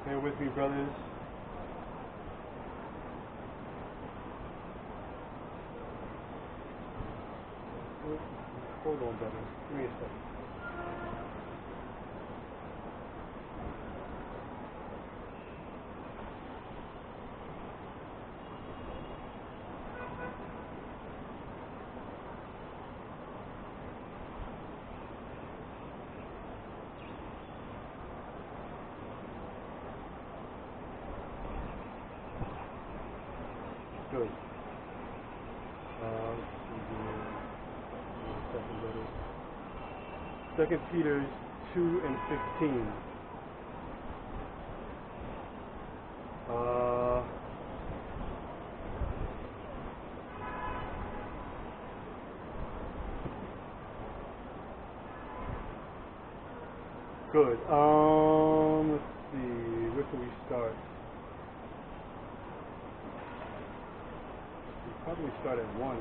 Bear with me, brothers. Hold on, brothers. Give me a second. Good. Second Peter 2 and 15. Good. Let's see. Where can we start? Probably start at 1.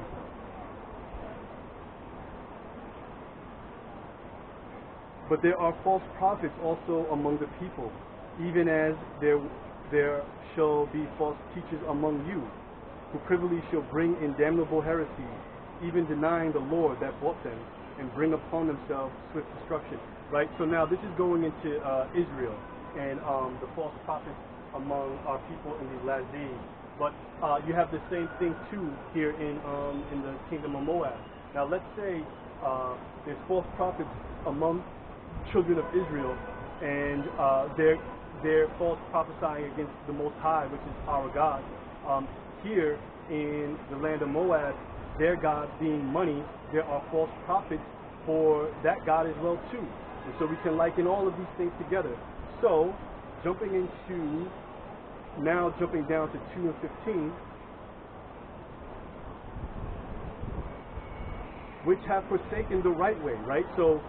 But there are false prophets also among the people, even as there shall be false teachers among you, who privily shall bring in damnable heresies, even denying the Lord that bought them, and bring upon themselves swift destruction. Right? So now this is going into Israel and the false prophets among our people in these last days. But you have the same thing too here in the kingdom of Moab. Now let's say there's false prophets among children of Israel, and they're false prophesying against the Most High, which is our God. Here in the land of Moab, their God being money, there are false prophets for that God as well too. And so we can liken all of these things together. So jumping down to 2 and 15, which have forsaken the right way, right? So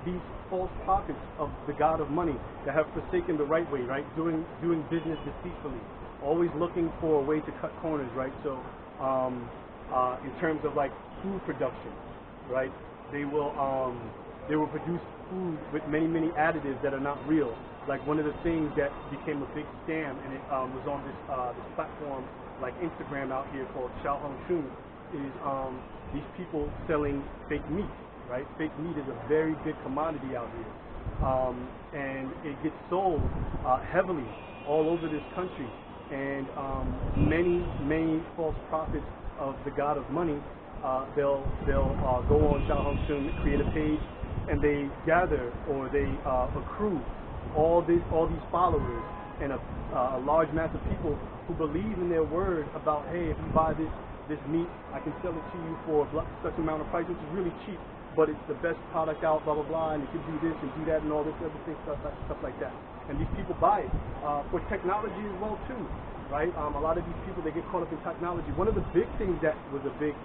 these false prophets of the God of money that have forsaken the right way, right? Doing business deceitfully, always looking for a way to cut corners, right? So in terms of like food production, right? They will produce food with many additives that are not real. Like one of the things that became a big scam, and it was on this platform like Instagram out here called Xiaohongshu, is these people selling fake meat, right? Fake meat is a very big commodity out here, and it gets sold heavily all over this country. And many false prophets of the God of money, they'll go on Xiaohongshu, create a page, and they gather or they accrue all these followers and a large mass of people who believe in their word about, hey, if you buy this meat, I can sell it to you for such amount of price, which is really cheap, but it's the best product out, blah blah blah, and you can do this and do that and all this other thing, stuff like that. And these people buy it for technology as well too, right? A lot of these people, they get caught up in technology. One of the big things that was a big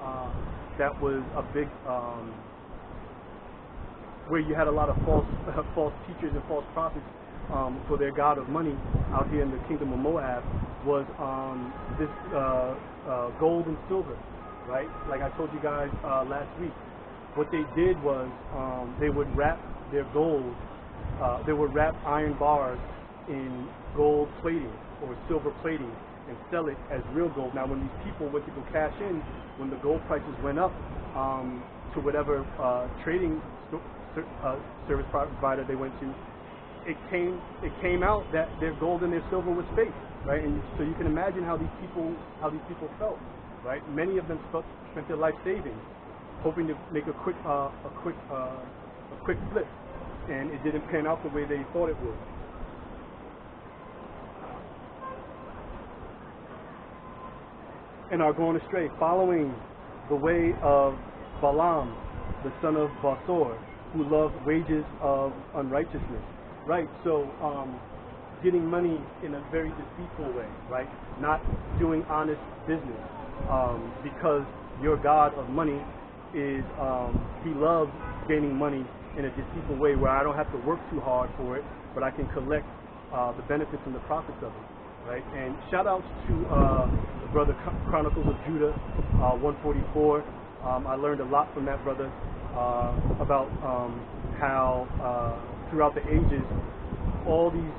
where you had a lot of false teachers and false prophets for their God of money out here in the kingdom of Moab was this gold and silver, right? Like I told you guys last week, what they did was they would wrap their gold, they would wrap iron bars in gold plating or silver plating and sell it as real gold. Now when these people went to go cash in, when the gold prices went up to whatever trading service provider they went to, it came out that their gold and their silver was fake, right? And so you can imagine how these people felt, right? Many of them spent their life savings, hoping to make a quick flip, and it didn't pan out the way they thought it would. And are going astray, following the way of Balaam, the son of Basor, who loved wages of unrighteousness. Right, so getting money in a very deceitful way, right? Not doing honest business, because your God of money is, he loves gaining money in a deceitful way where I don't have to work too hard for it, but I can collect the benefits and the profits of it, right? And shout outs to the brother Chronicles of Judah 144. I learned a lot from that brother about how throughout the ages all these,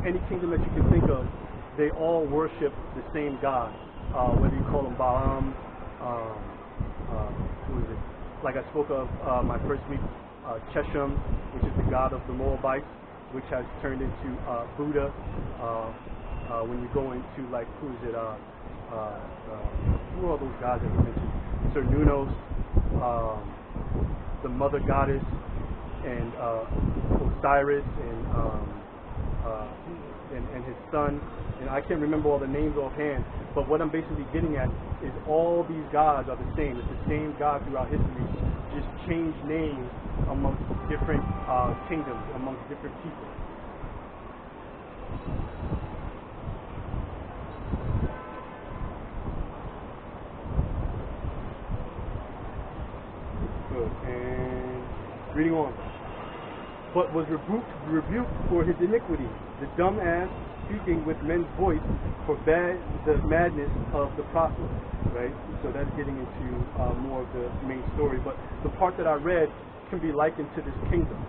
any kingdom that you can think of, they all worship the same God. Whether you call them Baal, who is it? Like I spoke of my first week, Cheshem, which is the god of the Moabites, which has turned into Buddha. When you go into, like, who is it? Who are those gods that you mentioned? Sir Nunos, the mother goddess, and Osiris, and his son. And I can't remember all the names offhand, but what I'm basically getting at is all these gods are the same. It's the same God throughout history, just changed names amongst different kingdoms, amongst different people. Good. And reading on. But was rebuked for his iniquity. The dumb ass, speaking with men's voice, forbade the madness of the prophet. Right? So that's getting into more of the main story. But the part that I read can be likened to this kingdom.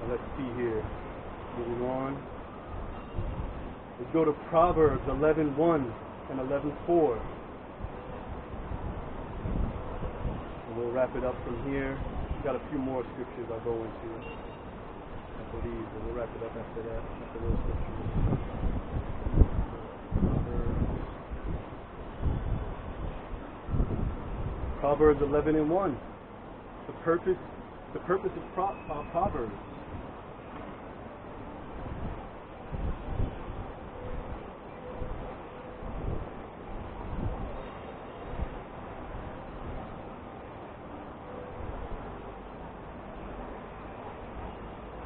Let's see here. Moving on. Let's go to Proverbs 11:1 and 11:4. And we'll wrap it up from here. We've got a few more scriptures I'll go into, I believe, and we'll wrap it up after that, after those scriptures. Proverbs 11:1. The purpose of Proverbs.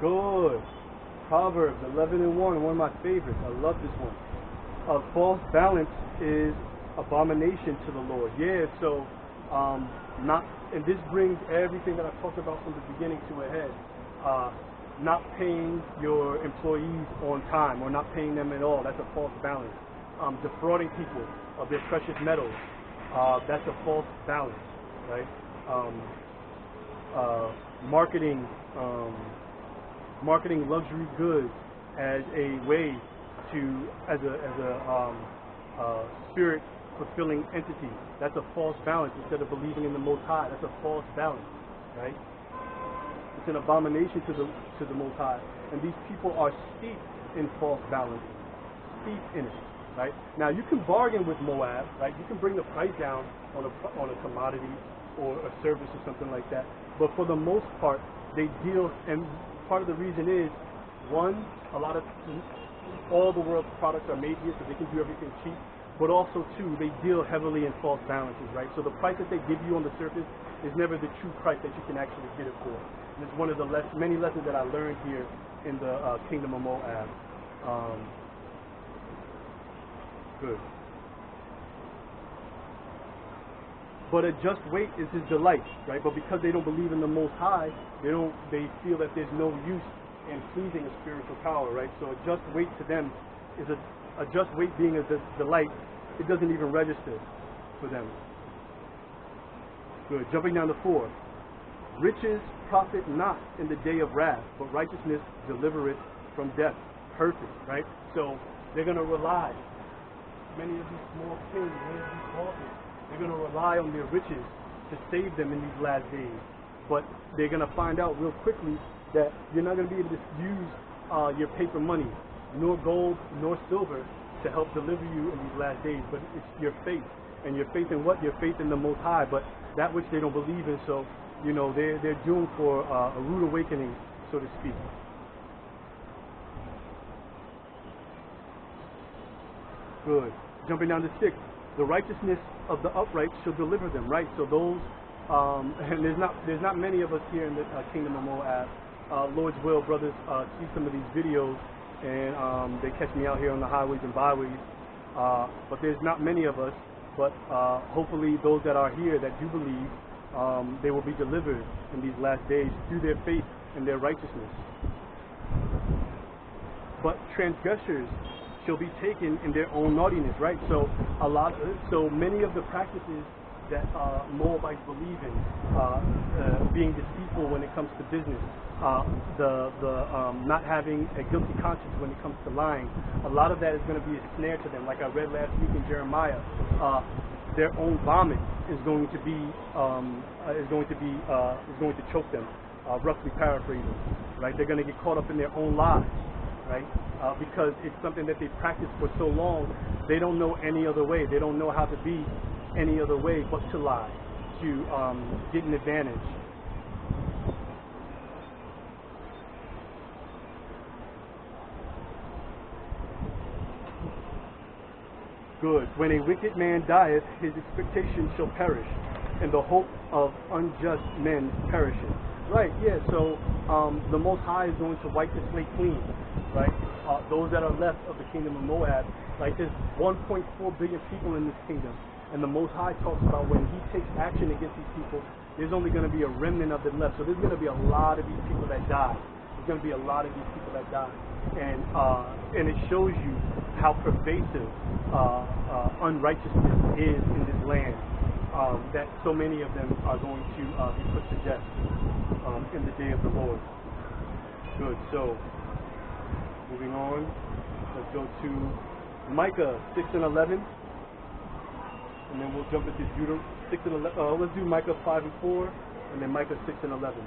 Good. Proverbs 11:1, one of my favorites. I love this one. A false balance is abomination to the Lord. Yeah, so and this brings everything that I talked about from the beginning to a head. Not paying your employees on time or not paying them at all, that's a false balance. Defrauding people of their precious metals, that's a false balance, right? Marketing luxury goods as a way to, as a spirit fulfilling entity, that's a false balance. Instead of believing in the Most High, that's a false balance, right? It's an abomination to the Most High, and these people are steeped in false balance, steeped in it, right? Now you can bargain with Moab, right? You can bring the price down on a commodity or a service or something like that, but for the most part, they deal, and part of the reason is, one, all the world's products are made here, so they can do everything cheap. But also, two, they deal heavily in false balances, right? So the price that they give you on the surface is never the true price that you can actually get it for. And it's one of the many lessons that I learned here in the Kingdom of Moab. Good. But a just weight is his delight, right? But because they don't believe in the Most High, they feel that there's no use in pleasing a spiritual power, right? So a just weight to them is a just weight being a delight. It doesn't even register for them. Good. Jumping down to 4. Riches profit not in the day of wrath, but righteousness delivereth from death. Perfect, right? So they're going to rely. Many of these small kings, many of these bosses, they're going to rely on their riches to save them in these last days. But they're going to find out real quickly that you're not going to be able to use your paper money, nor gold, nor silver, to help deliver you in these last days. But it's your faith. And your faith in what? Your faith in the Most High. But that which they don't believe in, so, they're doomed for a rude awakening, so to speak. Good. Jumping down to 6. The righteousness of the upright shall deliver them, right? So those, and there's not many of us here in the Kingdom of Moab. Lord's will, brothers, see some of these videos, and they catch me out here on the highways and byways. But there's not many of us, but hopefully those that are here that do believe, they will be delivered in these last days through their faith and their righteousness. But transgressors shall be taken in their own naughtiness, right? So so many of the practices that Moabites believe in, being deceitful when it comes to business, not having a guilty conscience when it comes to lying, a lot of that is going to be a snare to them. Like I read last week in Jeremiah, their own vomit is going to choke them. Roughly paraphrasing, right? They're going to get caught up in their own lies, right? Because it's something that they've practiced for so long, they don't know any other way. They don't know how to be any other way but to lie, to get an advantage. Good. When a wicked man dieth, his expectation shall perish, and the hope of unjust men perishes. Right, yeah, so the Most High is going to wipe the slate clean, right? Those that are left of the kingdom of Moab, like there's 1.4 billion people in this kingdom, and the Most High talks about when he takes action against these people, there's only going to be a remnant of them left. So there's going to be a lot of these people that die. There's going to be a lot of these people that die. And it shows you how pervasive unrighteousness is in this land, that so many of them are going to be put to death in the day of the Lord. Good, so moving on, let's go to Micah 6 and 11, and then we'll jump into Judah 6 and 11. Let's do Micah 5 and 4, and then Micah 6 and 11.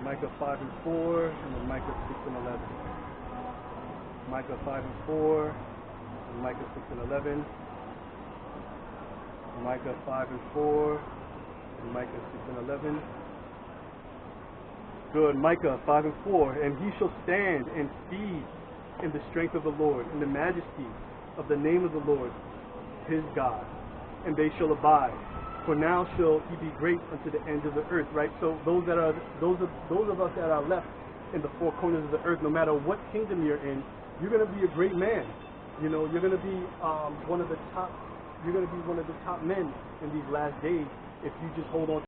Micah 5 and 4, and then Micah 6 and 11. Micah 5 and 4, and Micah 6 and 11. Micah 5 and 4, and Micah 6 and 11. Good, Micah 5 and 4. And he shall stand and feed in the strength of the Lord, in the majesty of the name of the Lord, his God. And they shall abide. For now shall he be great unto the ends of the earth. Right. So those of us that are left in the four corners of the earth, no matter what kingdom you're in, you're going to be a great man. You know, you're going to be one of the top. You're going to be one of the top men in these last days if you just hold on